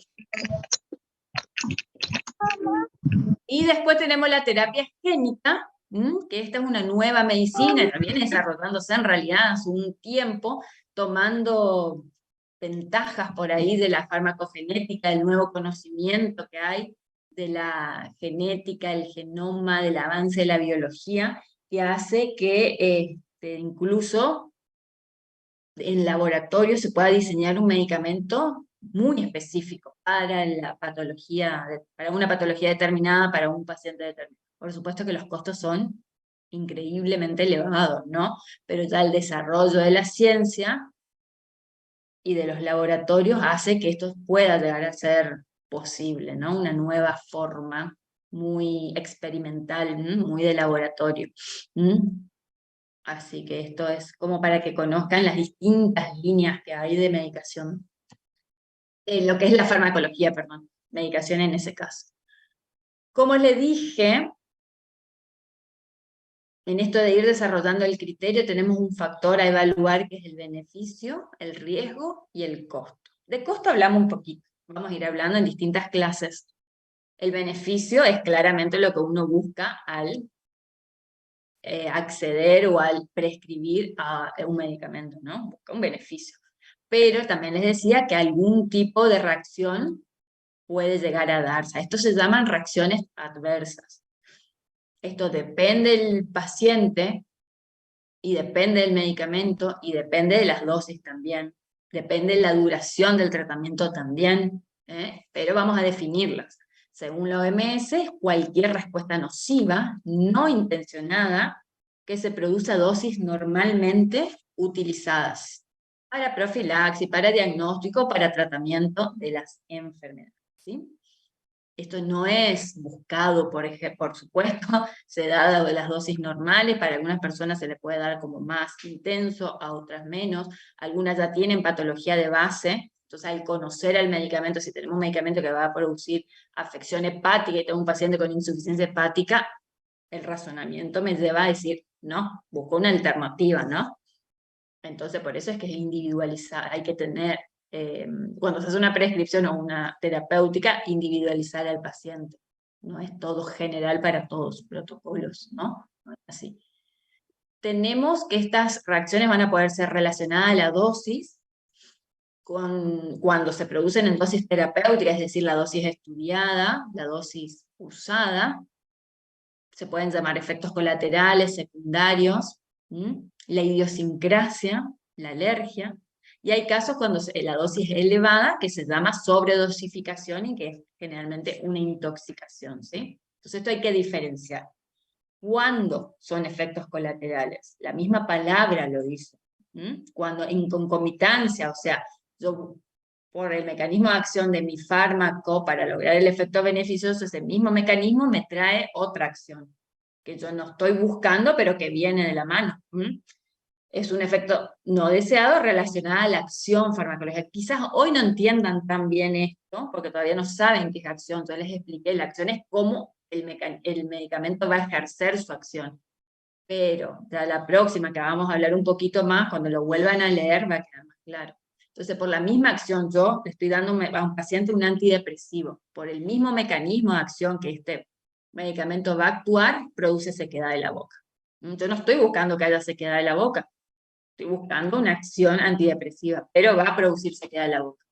Y después tenemos la terapia génica, que esta es una nueva medicina, también desarrollándose en realidad hace un tiempo, tomando ventajas por ahí de la farmacogenética, del nuevo conocimiento que hay de la genética, el genoma, del avance de la biología, que hace que incluso en laboratorio se pueda diseñar un medicamento muy específico para la patología, para una patología determinada, para un paciente determinado. Por supuesto que los costos son increíblemente elevados, ¿no? Pero ya el desarrollo de la ciencia y de los laboratorios hace que esto pueda llegar a ser posible, ¿no? Una nueva forma muy experimental, muy de laboratorio. Así que esto es como para que conozcan las distintas líneas que hay de medicación. Lo que es la farmacología, perdón, medicación en ese caso. Como le dije, en esto de ir desarrollando el criterio tenemos un factor a evaluar que es el beneficio, el riesgo y el costo. De costo hablamos un poquito, vamos a ir hablando en distintas clases. El beneficio es claramente lo que uno busca al acceder o al prescribir a un medicamento, ¿no? Busca un beneficio. Pero también les decía que algún tipo de reacción puede llegar a darse. Esto se llaman reacciones adversas. Esto depende del paciente y depende del medicamento y depende de las dosis también. Depende de la duración del tratamiento también, pero vamos a definirlas. Según la OMS, cualquier respuesta nociva, no intencionada, que se produce a dosis normalmente utilizadas para profilaxis, para diagnóstico, para tratamiento de las enfermedades, ¿sí? Esto no es buscado, por supuesto, se da de las dosis normales, para algunas personas se le puede dar como más intenso, a otras menos, algunas ya tienen patología de base, entonces al conocer el medicamento, si tenemos un medicamento que va a producir afección hepática y tengo un paciente con insuficiencia hepática, el razonamiento me lleva a decir, no, busco una alternativa, ¿no? Entonces por eso es que es individualizar, hay que tener cuando se hace una prescripción o una terapéutica, individualizar al paciente. No es todo general para todos los protocolos, ¿no? No es así. tenemos que estas reacciones van a poder ser relacionadas a la dosis cuando se producen en dosis terapéuticas, es decir, la dosis estudiada, la dosis usada. Se pueden llamar efectos colaterales, secundarios, la idiosincrasia, la alergia, y hay casos cuando la dosis es elevada que se llama sobredosificación y que es generalmente una intoxicación, ¿sí? Entonces esto hay que diferenciar. ¿Cuándo son efectos colaterales? La misma palabra lo dice. Cuando en concomitancia, o sea, yo por el mecanismo de acción de mi fármaco para lograr el efecto beneficioso, ese mismo mecanismo me trae otra acción, que yo no estoy buscando, pero que viene de la mano. Es un efecto no deseado relacionado a la acción farmacológica. Quizás hoy no entiendan tan bien esto, porque todavía no saben qué es acción. Yo les expliqué, la acción es cómo el medicamento va a ejercer su acción. Pero ya la próxima, que vamos a hablar un poquito más, cuando lo vuelvan a leer, va a quedar más claro. Entonces, por la misma acción, yo le estoy dando a un paciente un antidepresivo. Por el mismo mecanismo de acción que este medicamento va a actuar, produce sequedad de la boca. Yo no estoy buscando que haya sequedad de la boca. Estoy buscando una acción antidepresiva, pero va a producir sequedad de la boca.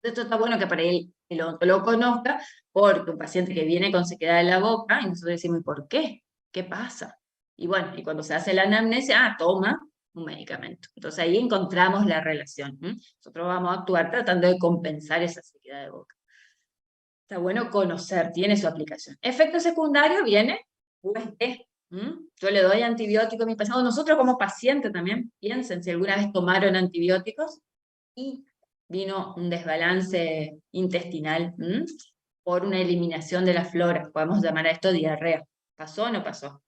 Esto está bueno que para él lo conozca, porque un paciente que viene con sequedad de la boca, y nosotros decimos, ¿por qué? ¿Qué pasa? Y bueno, y cuando se hace la anamnesia, toma un medicamento. Entonces ahí encontramos la relación. Nosotros vamos a actuar tratando de compensar esa sequedad de boca. Está bueno conocer, tiene su aplicación. Efecto secundario viene UST. Yo le doy antibióticos a mis pacientes. Nosotros como pacientes también, piensen si alguna vez tomaron antibióticos y vino un desbalance intestinal por una eliminación de la flora. Podemos llamar a esto diarrea. ¿Pasó o no pasó?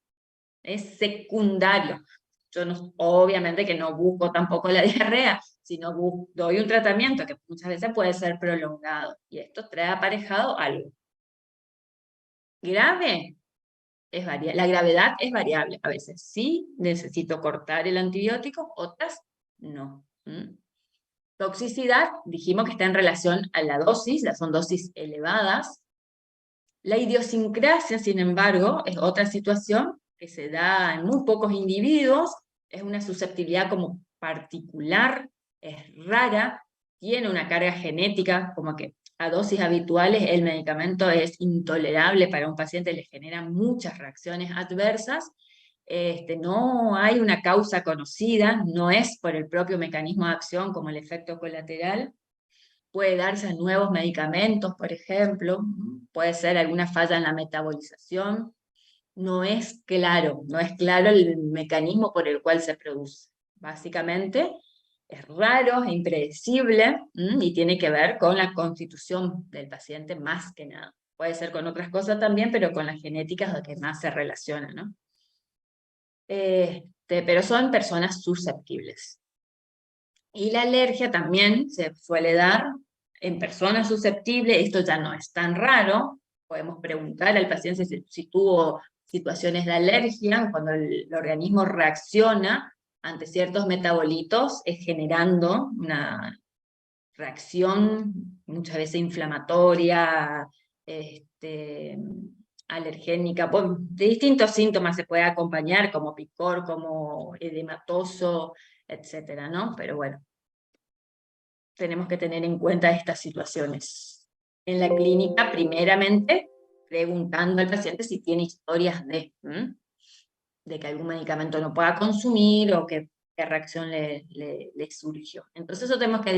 Es secundario. Yo no, obviamente que no busco tampoco la diarrea, sino doy un tratamiento que muchas veces puede ser prolongado. Y esto trae aparejado algo. Grave. La gravedad es variable. A veces sí necesito cortar el antibiótico, otras no. Toxicidad, dijimos que está en relación a la dosis, son dosis elevadas. La idiosincrasia, sin embargo, es otra situación que se da en muy pocos individuos, es una susceptibilidad como particular, es rara, tiene una carga genética, como que a dosis habituales el medicamento es intolerable para un paciente, le genera muchas reacciones adversas. No hay una causa conocida, no es por el propio mecanismo de acción como el efecto colateral. Puede darse a nuevos medicamentos, por ejemplo, puede ser alguna falla en la metabolización. No es claro el mecanismo por el cual se produce. Básicamente, es raro, es impredecible, y tiene que ver con la constitución del paciente más que nada. Puede ser con otras cosas también, pero con la genética es lo que más se relaciona, ¿no? Pero son personas susceptibles. Y la alergia también se suele dar en personas susceptibles, esto ya no es tan raro, podemos preguntar al paciente si tuvo situaciones de alergia, cuando el organismo reacciona ante ciertos metabolitos, es generando una reacción muchas veces inflamatoria, alergénica, de distintos síntomas se puede acompañar, como picor, como edematoso, etcétera, ¿no? Pero bueno, tenemos que tener en cuenta estas situaciones. En la clínica, primeramente, preguntando al paciente si tiene historias de que algún medicamento no pueda consumir o qué reacción le surgió. Entonces eso tenemos que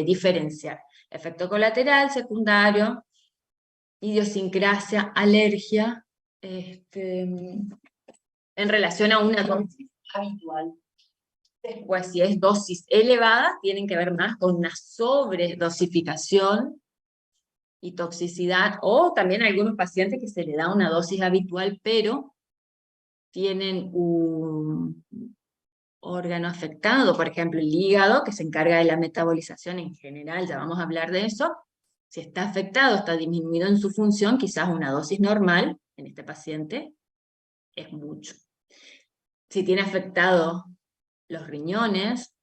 diferenciar. Efecto colateral, secundario, idiosincrasia, alergia, en relación a una dosis habitual. Después, si es dosis elevada, tienen que ver más con una sobredosificación y toxicidad, o también algunos pacientes que se le da una dosis habitual, pero tienen un órgano afectado, por ejemplo el hígado, que se encarga de la metabolización en general, ya vamos a hablar de eso. Si está afectado, está disminuido en su función, quizás una dosis normal en este paciente es mucho. Si tiene afectado los riñones,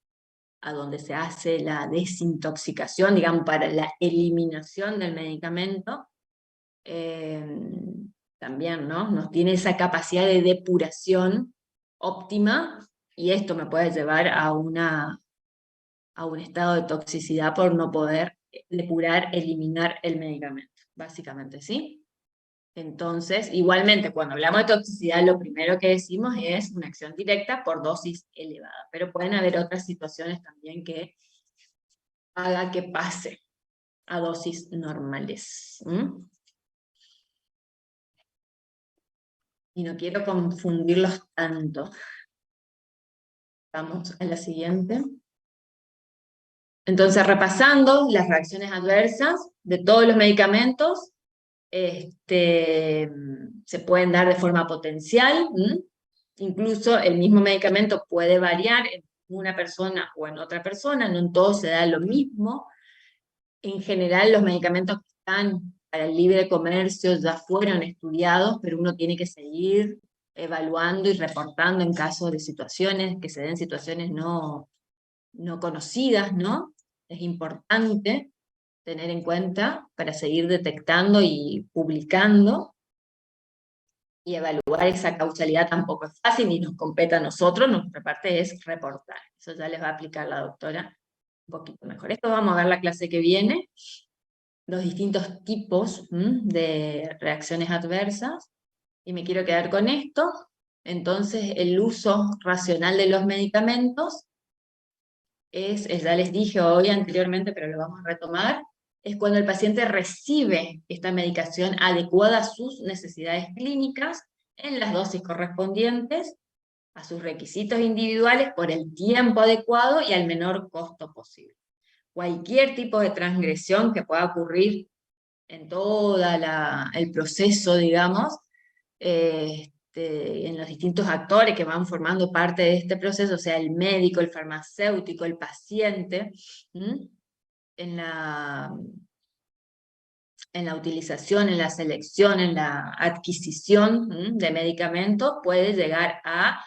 a donde se hace la desintoxicación, digamos, para la eliminación del medicamento, también, ¿no? Tiene esa capacidad de depuración óptima, y esto me puede llevar a un estado de toxicidad por no poder depurar, eliminar el medicamento, básicamente, ¿sí? Entonces, igualmente, cuando hablamos de toxicidad, lo primero que decimos es una acción directa por dosis elevada, pero pueden haber otras situaciones también que haga que pase a dosis normales. Y no quiero confundirlos tanto. Vamos a la siguiente. Entonces, repasando las reacciones adversas de todos los medicamentos, se pueden dar de forma potencial, incluso el mismo medicamento puede variar en una persona o en otra persona, no en todos se da lo mismo. En general los medicamentos que están para el libre comercio ya fueron estudiados, pero uno tiene que seguir evaluando y reportando en caso de situaciones, que se den situaciones no conocidas, ¿no? Es importante tener en cuenta para seguir detectando y publicando, y evaluar esa causalidad tampoco es fácil, ni nos compete a nosotros, nuestra parte es reportar. Eso ya les va a aplicar la doctora un poquito mejor. Esto vamos a ver la clase que viene, los distintos tipos de reacciones adversas, y me quiero quedar con esto. Entonces, el uso racional de los medicamentos ya les dije hoy anteriormente, pero lo vamos a retomar, es cuando el paciente recibe esta medicación adecuada a sus necesidades clínicas, en las dosis correspondientes, a sus requisitos individuales, por el tiempo adecuado y al menor costo posible. Cualquier tipo de transgresión que pueda ocurrir en todo el proceso, digamos, en los distintos actores que van formando parte de este proceso, o sea, el médico, el farmacéutico, el paciente, en la utilización, en la selección, en la adquisición de medicamentos, puede llegar a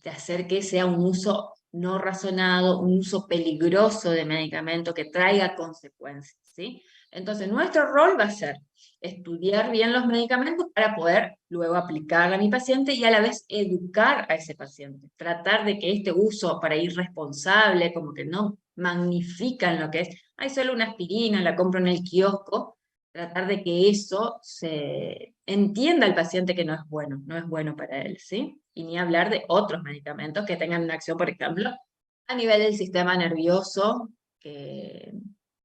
hacer que sea un uso no razonado, un uso peligroso de medicamento que traiga consecuencias, ¿sí? Entonces, nuestro rol va a ser estudiar bien los medicamentos para poder luego aplicarla a mi paciente y a la vez educar a ese paciente. Tratar de que este uso para irresponsable, como que no magnifican lo que es, hay solo una aspirina, la compro en el kiosco, tratar de que eso se entienda al paciente que no es bueno para él, ¿sí? Y ni hablar de otros medicamentos que tengan una acción, por ejemplo, a nivel del sistema nervioso, que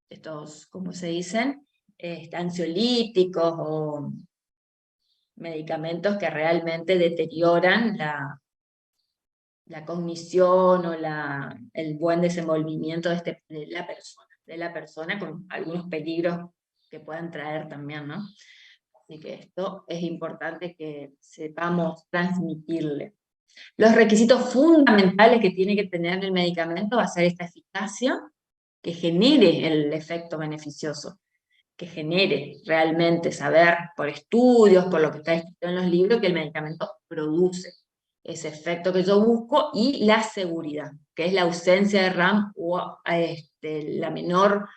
estos, ¿cómo se dicen? Ansiolíticos o medicamentos que realmente deterioran la cognición o el buen desenvolvimiento de la persona con algunos peligros que puedan traer también, ¿no? Así que esto es importante que sepamos transmitirle. Los requisitos fundamentales que tiene que tener el medicamento va a ser esta eficacia, que genere el efecto beneficioso, que genere realmente saber por estudios, por lo que está escrito en los libros, que el medicamento produce ese efecto que yo busco, y la seguridad, que es la ausencia de RAM o la menor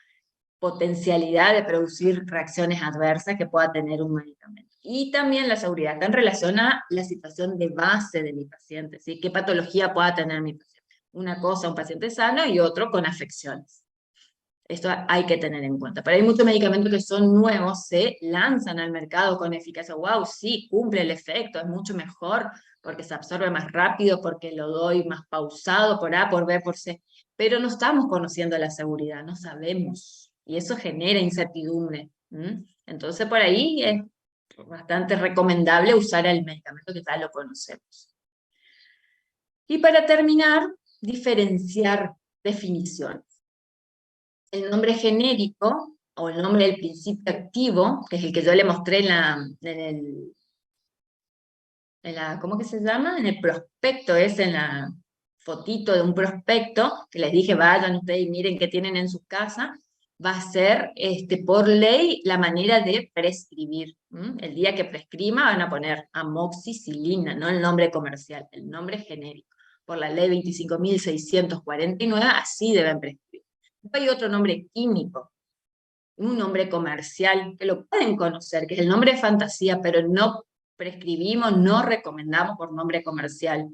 potencialidad de producir reacciones adversas que pueda tener un medicamento. Y también la seguridad está en relación a la situación de base de mi paciente, ¿sí? ¿Qué patología pueda tener mi paciente? Una cosa, un paciente sano, y otro con afecciones. Esto hay que tener en cuenta. Pero hay muchos medicamentos que son nuevos, se lanzan al mercado con eficacia. ¡Wow! Sí, cumple el efecto, es mucho mejor, porque se absorbe más rápido, porque lo doy más pausado, por A, por B, por C. Pero no estamos conociendo la seguridad, no sabemos. Y eso genera incertidumbre. Entonces, por ahí es bastante recomendable usar el medicamento que ya lo conocemos. Y para terminar, diferenciar definiciones. El nombre genérico, o el nombre del principio activo, que es el que yo le mostré ¿cómo que se llama? En el prospecto, en la fotito de un prospecto, que les dije, vayan ustedes y miren qué tienen en su casa, va a ser, por ley, la manera de prescribir. El día que prescriba van a poner amoxicilina, no el nombre comercial, el nombre genérico. Por la ley 25.649, así deben prescribir. Hay otro nombre químico, un nombre comercial, que lo pueden conocer, que es el nombre de fantasía, pero no prescribimos, no recomendamos por nombre comercial.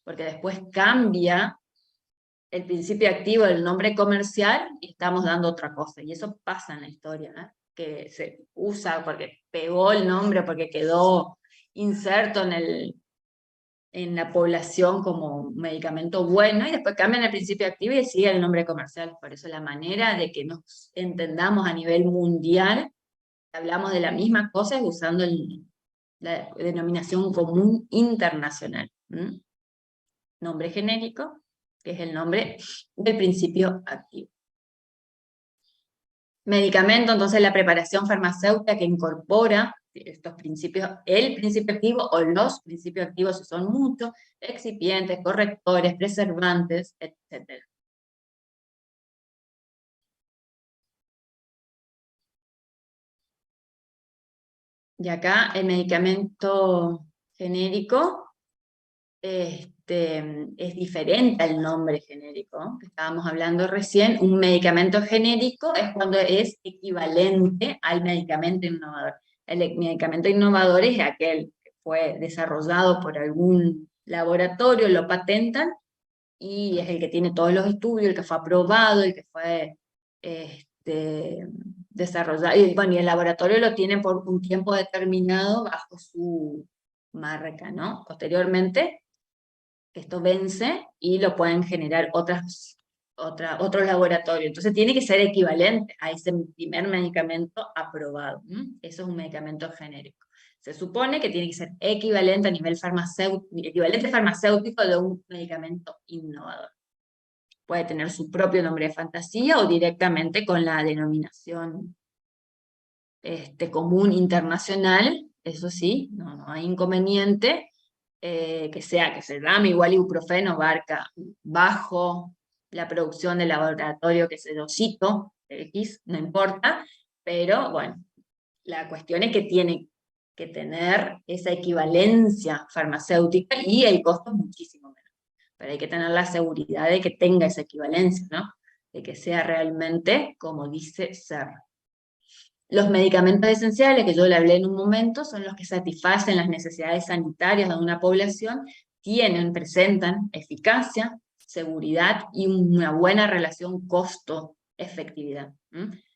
porque después cambia el principio activo del nombre comercial y estamos dando otra cosa. Y eso pasa en la historia, ¿eh? Que se usa porque pegó el nombre, porque quedó inserto en la población como un medicamento bueno, y después cambian el principio activo y sigue el nombre comercial. Por eso la manera de que nos entendamos a nivel mundial, hablamos de la misma cosa, es usando la denominación común internacional. Nombre genérico, que es el nombre del principio activo. Medicamento, entonces la preparación farmacéutica que incorpora estos principios, el principio activo o los principios activos, si son muchos, excipientes, correctores, preservantes, etc. Y acá el medicamento genérico es diferente al nombre genérico, que estábamos hablando recién. Un medicamento genérico es cuando es equivalente al medicamento innovador. El medicamento innovador es aquel que fue desarrollado por algún laboratorio, lo patentan, y es el que tiene todos los estudios, el que fue aprobado, el que fue desarrollado, y bueno, y el laboratorio lo tiene por un tiempo determinado bajo su marca, ¿no? Posteriormente, esto vence y lo pueden generar otros laboratorios. Entonces tiene que ser equivalente a ese primer medicamento aprobado. Eso es un medicamento genérico. Se supone que tiene que ser equivalente a nivel farmacéutico de un medicamento innovador. Puede tener su propio nombre de fantasía o directamente con la denominación común internacional. Eso sí, no hay inconveniente. Que se llame igual ibuprofeno, bajo la producción del laboratorio que se lo cito, X, no importa, pero bueno, la cuestión es que tiene que tener esa equivalencia farmacéutica y el costo es muchísimo menos. Pero hay que tener la seguridad de que tenga esa equivalencia, ¿no? De que sea realmente como dice ser. Los medicamentos esenciales, que yo le hablé en un momento, son los que satisfacen las necesidades sanitarias de una población, presentan eficacia, seguridad y una buena relación costo-efectividad.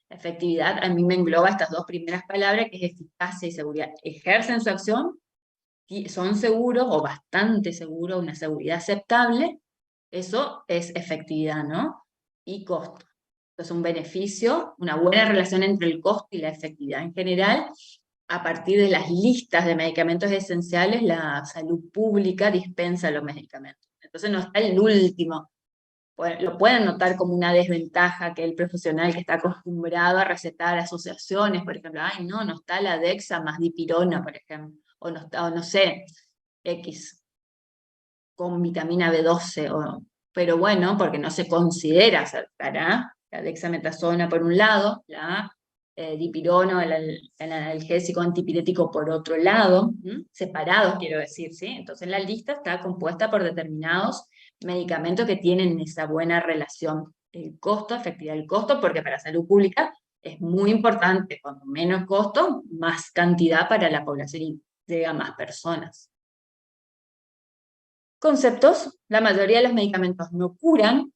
Efectividad a mí me engloba estas dos primeras palabras, que es eficacia y seguridad. Ejercen su acción, son seguros o bastante seguros, una seguridad aceptable, eso es efectividad, ¿no? Y costo. Es un beneficio, una buena relación entre el costo y la efectividad. En general, a partir de las listas de medicamentos esenciales, la salud pública dispensa los medicamentos. Entonces no está el último. Lo pueden notar como una desventaja que el profesional que está acostumbrado a recetar asociaciones, por ejemplo, ay no está la Dexa más dipirona, por ejemplo, o no está, o no sé, X con vitamina B12, pero bueno, porque no se considera acertar, la dexametasona por un lado, la dipirona, el analgésico antipirético por otro lado, separados quiero decir, ¿sí? Entonces la lista está compuesta por determinados medicamentos que tienen esa buena relación, el costo, efectividad del costo, porque para salud pública es muy importante, cuanto menos costo, más cantidad para la población y llega a más personas. Conceptos: la mayoría de los medicamentos no curan,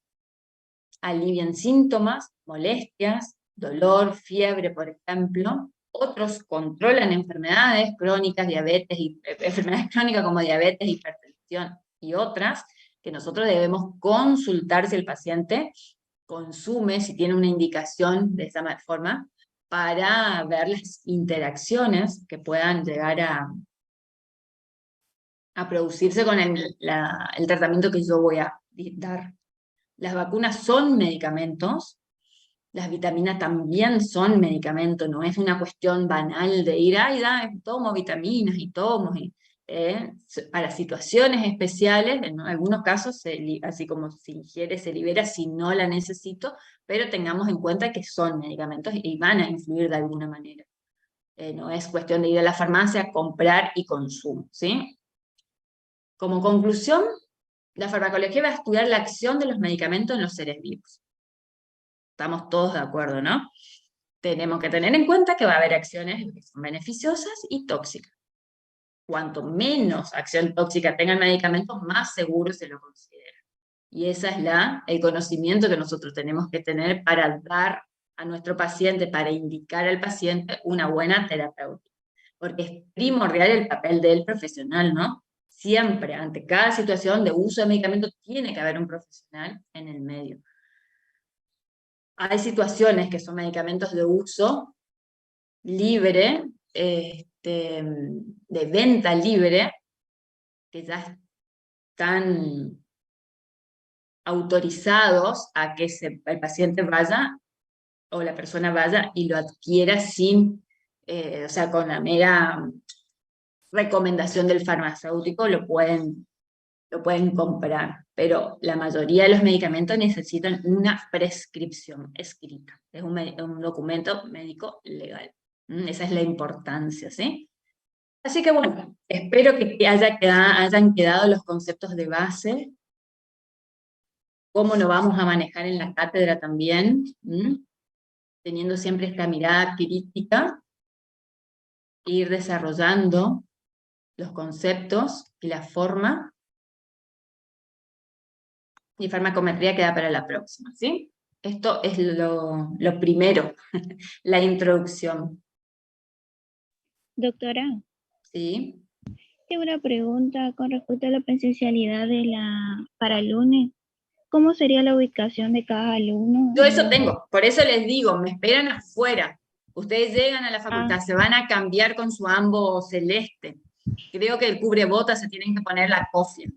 alivian síntomas, molestias, dolor, fiebre, por ejemplo. Otros controlan enfermedades crónicas, enfermedades crónicas como diabetes, hipertensión y otras, que nosotros debemos consultar si el paciente consume, si tiene una indicación de esa forma, para ver las interacciones que puedan llegar a producirse con el tratamiento que yo voy a dar. Las vacunas son medicamentos, las vitaminas también son medicamentos, no es una cuestión banal de ir, tomo vitaminas y tomo, para situaciones especiales, en algunos casos, así como se ingiere, se libera si no la necesito, pero tengamos en cuenta que son medicamentos y van a influir de alguna manera. No es cuestión de ir a la farmacia, comprar y consumo, ¿sí? Como conclusión, la farmacología va a estudiar la acción de los medicamentos en los seres vivos. Estamos todos de acuerdo, ¿no? Tenemos que tener en cuenta que va a haber acciones que son beneficiosas y tóxicas. cuanto menos acción tóxica tenga el medicamento, más seguro se lo considera. Y ese es el conocimiento que nosotros tenemos que tener para dar a nuestro paciente, para indicar al paciente una buena terapéutica. Porque es primordial el papel del profesional, ¿no? Siempre, ante cada situación de uso de medicamentos, tiene que haber un profesional en el medio. Hay situaciones que son medicamentos de uso libre, de venta libre, que ya están autorizados a que el paciente vaya o la persona vaya y lo adquiera sin, o sea, con la mera recomendación del farmacéutico lo pueden comprar, pero la mayoría de los medicamentos necesitan una prescripción escrita, es un documento médico legal. Esa es la importancia, ¿sí? Así que bueno, espero que hayan quedado los conceptos de base, cómo nos vamos a manejar en la cátedra también, teniendo siempre esta mirada crítica, ir desarrollando los conceptos y la forma, y farmacometría queda para la próxima, ¿sí? Esto es lo primero, la introducción. Doctora, ¿Sí? tengo una pregunta con respecto a la presencialidad para el lunes. ¿Cómo sería la ubicación de cada alumno? Yo eso tengo, por eso les digo, me esperan afuera. Ustedes llegan a la facultad, se van a cambiar con su ambo celeste. Creo que el cubrebotas se tienen que poner la cofia.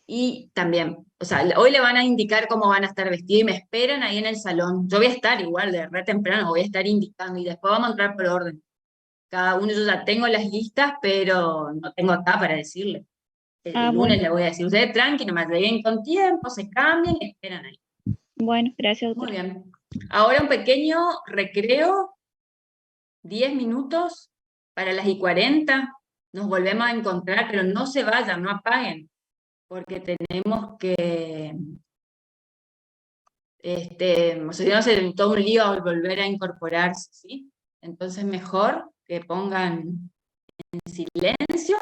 Y también, o sea, hoy le van a indicar cómo van a estar vestidos y me esperan ahí en el salón. Yo voy a estar igual de re temprano, voy a estar indicando y después vamos a entrar por orden. Cada uno, yo ya tengo las listas, pero no tengo acá para decirle. El lunes bueno. le voy a decir, ustedes tranqui, nomás lleguen con tiempo, se cambien y esperan ahí. Bueno, gracias, Muy doctora. bien. Ahora un pequeño recreo, 10 minutos para las 1:40. Nos volvemos a encontrar, pero no se vayan, no apaguen, porque tenemos que, o sea, si no se todo un lío al volver a incorporarse, ¿sí? Entonces mejor que pongan en silencio